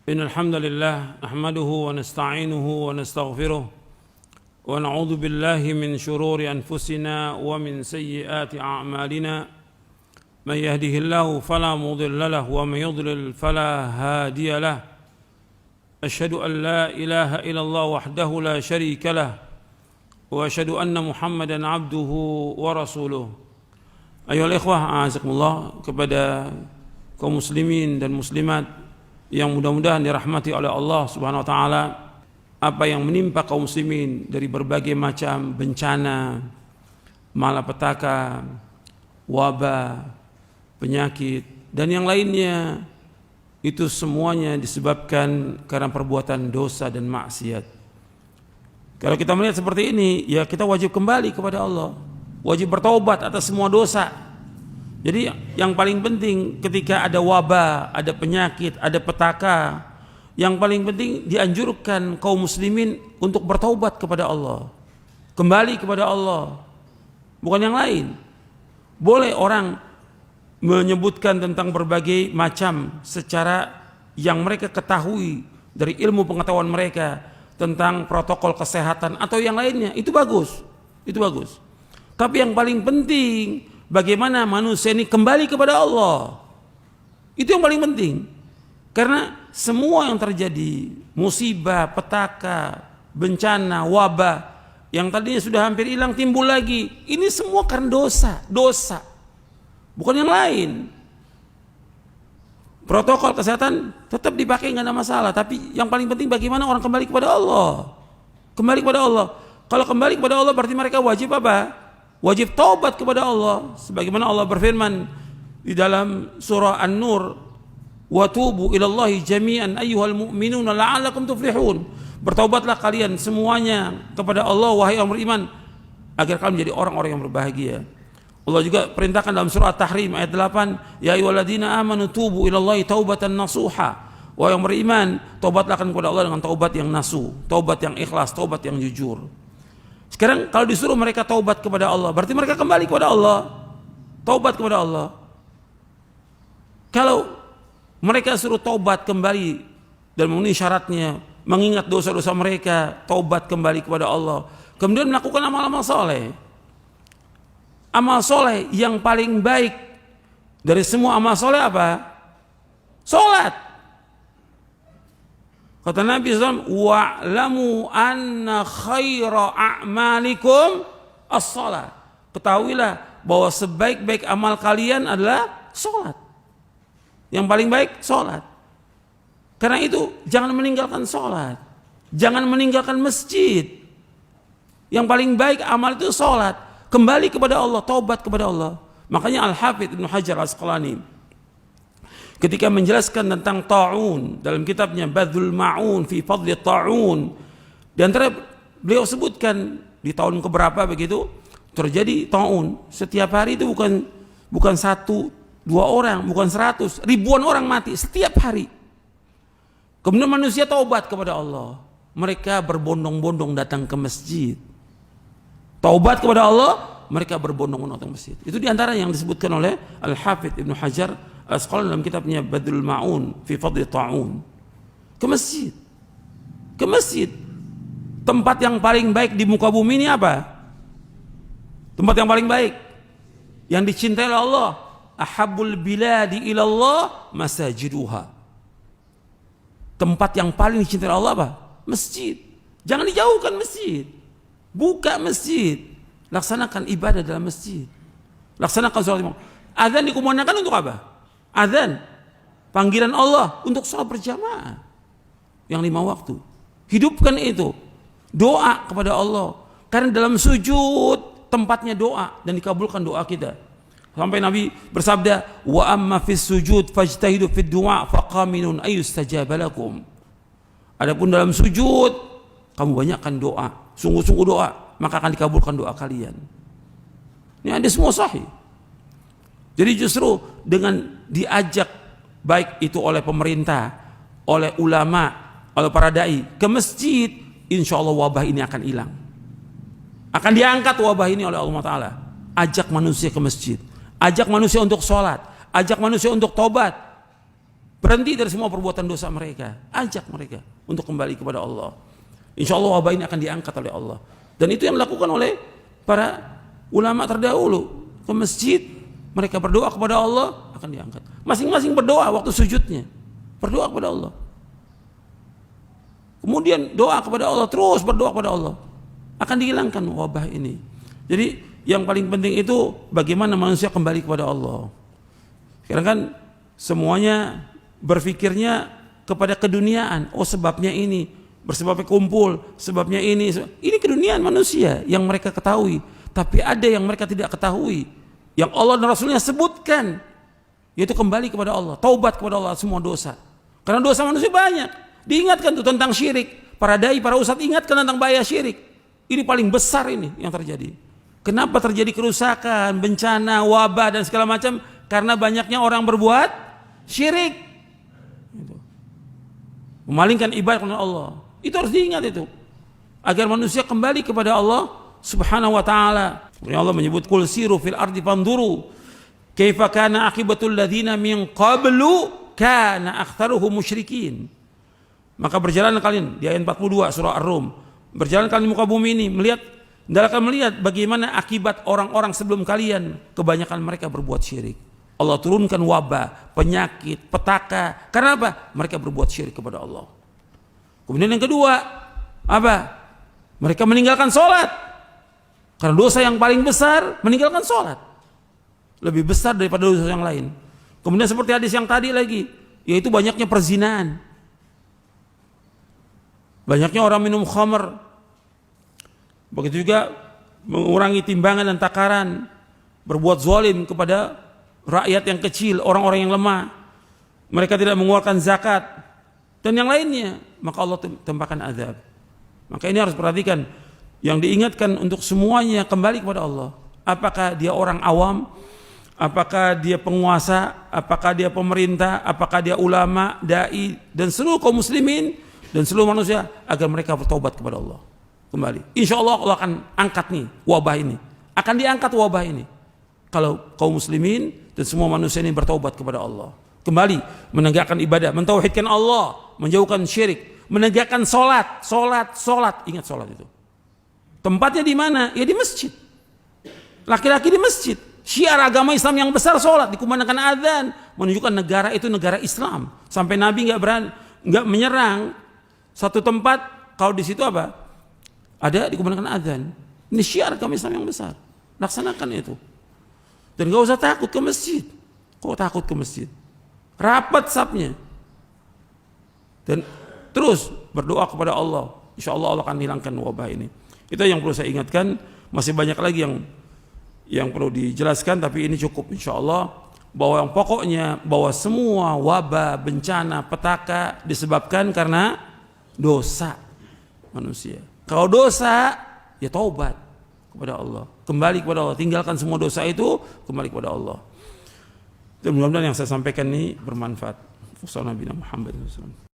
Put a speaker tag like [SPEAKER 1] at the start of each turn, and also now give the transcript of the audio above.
[SPEAKER 1] إن الحمد لله نحمده ونستعينه ونستغفره ونعوذ بالله من شرور أنفسنا ومن سيئات أعمالنا من يهده الله فلا مضل له ومن يضلل فلا هادي له أشهد أن لا إله إلا الله وحده لا شريك له وأشهد أن محمدا عبده ورسوله. Ayolah ikhwah, azakumullah, kepada kaum muslimin dan muslimat yang mudah-mudahan dirahmati oleh Allah Subhanahu wa taala. Apa yang menimpa kaum muslimin dari berbagai macam bencana, malapetaka, wabah, penyakit dan yang lainnya, itu semuanya disebabkan karena perbuatan dosa dan maksiat. Kalau kita melihat seperti ini, ya kita wajib kembali kepada Allah, wajib bertaubat atas semua dosa. Jadi yang paling penting ketika ada wabah, ada penyakit, ada petaka, yang paling penting dianjurkan kaum muslimin untuk bertaubat kepada Allah, kembali kepada Allah, bukan yang lain. Boleh orang menyebutkan tentang berbagai macam secara yang mereka ketahui dari ilmu pengetahuan mereka tentang protokol kesehatan atau yang lainnya, itu bagus, itu bagus. Tapi yang paling penting bagaimana manusia ini kembali kepada Allah. Itu yang paling penting. Karena semua yang terjadi, musibah, petaka, bencana, wabah, yang tadinya sudah hampir hilang timbul lagi, ini semua karena dosa, bukan yang lain. Protokol kesehatan tetap dipakai, nggak ada masalah, tapi yang paling penting bagaimana orang kembali kepada Allah. Kembali kepada Allah. Kalau kembali kepada Allah berarti mereka wajib apa? Wajib taubat kepada Allah, sebagaimana Allah berfirman di dalam surah An-Nur, wa tubu ilallahi jami'an ayyuhal mu'minuna la'allakum tuflihun. Bertaubatlah kalian semuanya kepada Allah wahai orang beriman agar kalian menjadi orang-orang yang berbahagia. Allah juga perintahkan dalam surah At-Tahrim ayat 8, ya ayyuhalladzina amanu tubu ilallahi taubatan nasuha. Wahai yang beriman, taubatlah kepada Allah dengan taubat yang nasuh, taubat yang ikhlas, taubat yang jujur. Sekarang kalau disuruh mereka taubat kepada Allah, berarti mereka kembali kepada Allah, taubat kepada Allah. Kalau mereka suruh taubat kembali dan memenuhi syaratnya, mengingat dosa-dosa mereka, taubat kembali kepada Allah, kemudian melakukan amal-amal soleh. Amal soleh yang paling baik dari semua amal soleh apa? Salat. Kata Nabi SAW, wa'lamu anna khaira a'malikum as-salat. Ketahuilah bahwa sebaik-baik amal kalian adalah salat. Yang paling baik salat. Karena itu jangan meninggalkan salat, jangan meninggalkan masjid. Yang paling baik amal itu salat. Kembali kepada Allah, taubat kepada Allah. Makanya Al-Hafidz Ibnu Hajar Al-Asqalani ketika menjelaskan tentang ta'un dalam kitabnya Badlul Ma'un fi Fadli Ta'un, di antara beliau sebutkan di tahun keberapa begitu terjadi ta'un. Setiap hari itu bukan satu, dua orang, bukan 100, ribuan orang mati setiap hari. Kemudian manusia taubat kepada Allah. Mereka berbondong-bondong datang ke masjid. Taubat kepada Allah, mereka berbondong-bondong datang ke masjid. Itu diantara yang disebutkan oleh Al-Hafidz Ibnu Hajar Al-Asqalani dalam kitabnya Badlul Ma'un fi Fadli Ta'un. Ke masjid. Ke masjid. Tempat yang paling baik di muka bumi ini apa? Tempat yang paling baik yang dicintai oleh Allah. Ahabbul biladi ilallah masajiduha. Tempat yang paling dicintai Allah apa? Masjid. Jangan dijauhkan masjid. Buka masjid. Laksanakan ibadah dalam masjid. Laksanakan sholat imam. Azan dikumandangkan untuk apa? Azan. Panggilan Allah untuk sholat berjamaah. Yang 5 waktu. Hidupkan itu. Doa kepada Allah. Karena dalam sujud tempatnya doa dan dikabulkan doa kita. Sampai Nabi bersabda, wa amma fis sujud fajtahidu fid du'a faqaminun ayyustajaba lakum. Adapun dalam sujud kamu banyakkan doa, sungguh-sungguh doa, maka akan dikabulkan doa kalian. Ini ada semua sahih. Jadi justru dengan diajak baik itu oleh pemerintah, oleh ulama, oleh para dai ke masjid, insya Allah wabah ini akan hilang. Akan diangkat wabah ini oleh Allah Ta'ala. Ajak manusia ke masjid. Ajak manusia untuk sholat, ajak manusia untuk tobat. berhenti dari semua perbuatan dosa mereka, ajak mereka untuk kembali kepada Allah. Insya Allah wabah ini akan diangkat oleh Allah. Dan itu yang dilakukan oleh para ulama terdahulu. Ke masjid, mereka berdoa kepada Allah, akan diangkat. Masing-masing berdoa waktu sujudnya, berdoa kepada Allah. Kemudian doa kepada Allah, terus berdoa kepada Allah, akan dihilangkan wabah ini. Jadi yang paling penting itu bagaimana manusia kembali kepada Allah. Sekarang kan semuanya berpikirnya kepada keduniaan. Oh sebabnya ini, bersebabnya kumpul, sebabnya ini. Ini keduniaan manusia yang mereka ketahui. Tapi ada yang mereka tidak ketahui, yang Allah dan Rasulnya sebutkan, yaitu kembali kepada Allah, taubat kepada Allah semua dosa. Karena dosa manusia banyak. Diingatkan tuh tentang syirik. Para dai, para ustadz ingatkan tentang bahaya syirik. Ini paling besar ini yang terjadi. Kenapa terjadi kerusakan, bencana, wabah dan segala macam? Karena banyaknya orang berbuat syirik. Memalingkan ibadah kepada Allah. Itu harus diingat itu. Agar manusia kembali kepada Allah Subhanahu wa taala. Allah menyebut qul siru fil ardi fanduru kaifa kana aqibatul ladzina min qablu kana aktsaruhum musyrikin. Maka berjalan kalian di ayat 42 surah Ar-Rum. Berjalan kalian di muka bumi ini hendaklah melihat bagaimana akibat orang-orang sebelum kalian, kebanyakan mereka berbuat syirik. Allah turunkan wabah, penyakit, petaka. Karena apa? Mereka berbuat syirik kepada Allah. Kemudian yang kedua, apa? Mereka meninggalkan sholat. Karena dosa yang paling besar meninggalkan sholat. Lebih besar daripada dosa yang lain. Kemudian seperti hadis yang tadi lagi, yaitu banyaknya perzinahan. Banyaknya orang minum khamr. Begitu juga mengurangi timbangan dan takaran. Berbuat zalim kepada rakyat yang kecil, orang-orang yang lemah. Mereka tidak mengeluarkan zakat dan yang lainnya, maka Allah tempahkan azab. Maka ini harus perhatikan. Yang diingatkan untuk semuanya kembali kepada Allah. Apakah dia orang awam, apakah dia penguasa, apakah dia pemerintah, apakah dia ulama, dai dan seluruh kaum muslimin dan seluruh manusia, agar mereka bertobat kepada Allah. Kembali. Insya Allah Allah akan angkat nih wabah ini. Akan diangkat wabah ini. Kalau kaum muslimin dan semua manusia ini bertobat kepada Allah. Kembali menegakkan ibadah, mentauhidkan Allah, menjauhkan syirik, menegakkan solat. Ingat solat itu. Tempatnya di mana? Ya di masjid. Laki-laki di masjid. Syiar agama Islam yang besar solat, dikumandangkan adzan, menunjukkan negara itu negara Islam. Sampai Nabi nggak menyerang satu tempat kalau di situ apa? Ada dikumandangkan adzan. Ini syiar agama Islam yang besar. Laksanakan itu. Dan gak usah takut ke masjid. Kok takut ke masjid? Rapat safnya. Dan terus berdoa kepada Allah. Insya Allah Allah akan hilangkan wabah ini. Itu yang perlu saya ingatkan. Masih banyak lagi yang perlu dijelaskan, tapi ini cukup insya Allah. Bahwa yang pokoknya bahwa semua wabah, bencana, petaka disebabkan karena dosa manusia. Kalau dosa, ya taubat kepada Allah, kembali kepada Allah, tinggalkan semua dosa itu, kembali kepada Allah. Dan mudah-mudahan yang saya sampaikan ini bermanfaat. Wassalamualaikum warahmatullahi wabarakatuh.